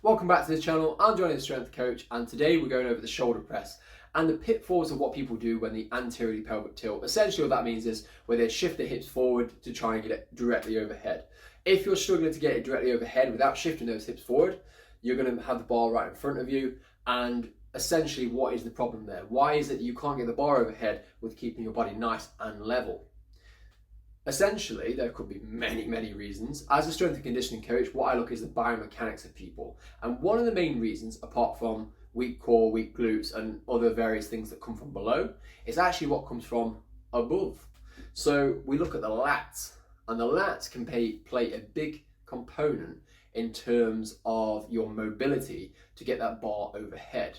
Welcome back to the channel. I'm Johnny, the strength coach, and today we're going over the shoulder press and the pitfalls of what people do when they anteriorly pelvic tilt. Essentially what that means is where they shift the hips forward to try and get it directly overhead. If you're struggling to get it directly overhead without shifting those hips forward, you're going to have the bar right in front of you, and essentially what is the problem there? Why is it you can't get the bar overhead with keeping your body nice and level? Essentially, there could be many reasons. As a strength and conditioning coach, what I look is the biomechanics of people. And one of the main reasons, apart from weak core, weak glutes, and other various things that come from below, is actually what comes from above. So we look at the lats, and the lats can play a big component in terms of your mobility to get that bar overhead.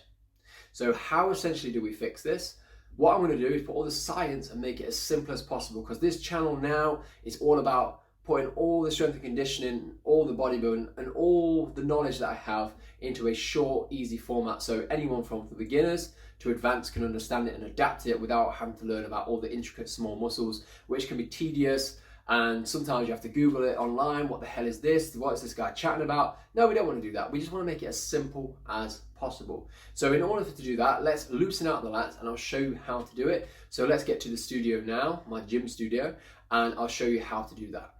So how essentially do we fix this? What I'm going to do is put all the science and make it as simple as possible, because this channel now is all about putting all the strength and conditioning, all the bodybuilding, and all the knowledge that I have into a short, easy format, so anyone from the beginners to advanced can understand it and adapt it without having to learn about all the intricate small muscles, which can be tedious. And sometimes you have to Google it online. What the hell is this? What is this guy chatting about? No, we don't want to do that. We just want to make it as simple as possible. So in order to do that, let's loosen out the lats and I'll show you how to do it. So let's get to the studio now, my gym studio, and I'll show you how to do that.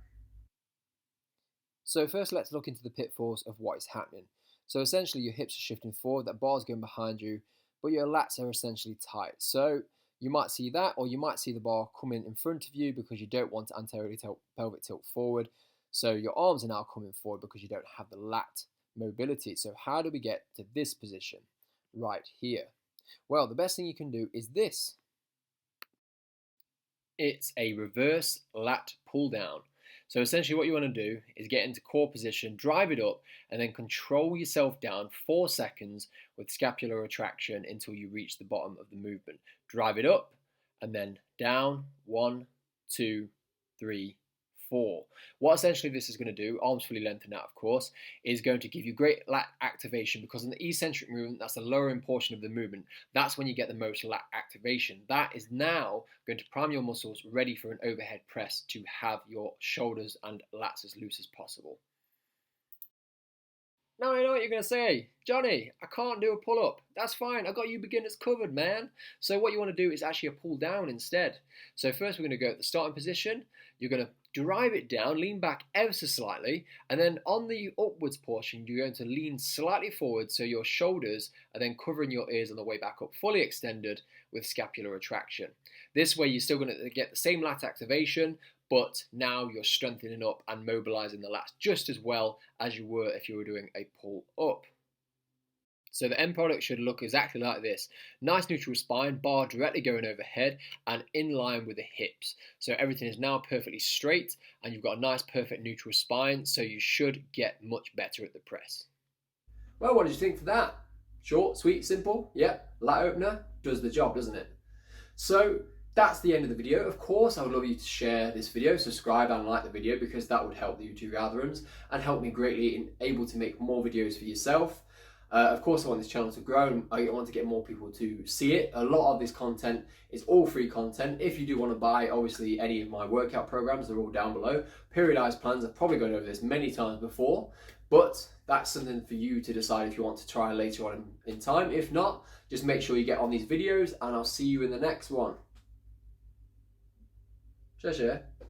So first let's look into the pitfalls of what is happening. So essentially your hips are shifting forward, that bar's going behind you, but your lats are essentially tight. So you might see that, or you might see the bar coming in front of you because you don't want to anteriorly pelvic tilt forward. So your arms are now coming forward because you don't have the lat mobility. So how do we get to this position right here? Well, the best thing you can do is this. It's a reverse lat pull down. So essentially what you want to do is get into core position, drive it up, and then control yourself down 4 seconds with scapular retraction until you reach the bottom of the movement. Drive it up and then down, 1, 2, 3, 4. What essentially this is going to do, arms fully lengthened out of course, is going to give you great lat activation, because in the eccentric movement, that's the lowering portion of the movement, that's when you get the most lat activation. That is now going to prime your muscles ready for an overhead press to have your shoulders and lats as loose as possible. Now I know what you're going to say, Johnny, I can't do a pull-up. That's fine, I got you beginners covered, man. So what you want to do is actually a pull down instead. So first we're going to go at the starting position. You're going to drive it down, lean back ever so slightly, and then on the upwards portion, you're going to lean slightly forward so your shoulders are then covering your ears on the way back up, fully extended with scapular retraction. This way you're still going to get the same lat activation, but now you're strengthening up and mobilizing the lats just as well as you were if you were doing a pull up. So the end product should look exactly like this. Nice neutral spine, bar directly going overhead and in line with the hips. So everything is now perfectly straight and you've got a nice perfect neutral spine, so you should get much better at the press. Well, what did you think for that? Short, sweet, simple? Yep, lat opener does the job, doesn't it? So that's the end of the video. Of course, I would love you to share this video, subscribe and like the video, because that would help the YouTube algorithms and help me greatly in able to make more videos for yourself. Of course, I want this channel to grow and I want to get more people to see it. A lot of this content is all free content. If you do want to buy, obviously, any of my workout programs, they're all down below. Periodized plans, I've probably gone over this many times before, but that's something for you to decide if you want to try later on in time. If not, just make sure you get on these videos and I'll see you in the next one. Cheers.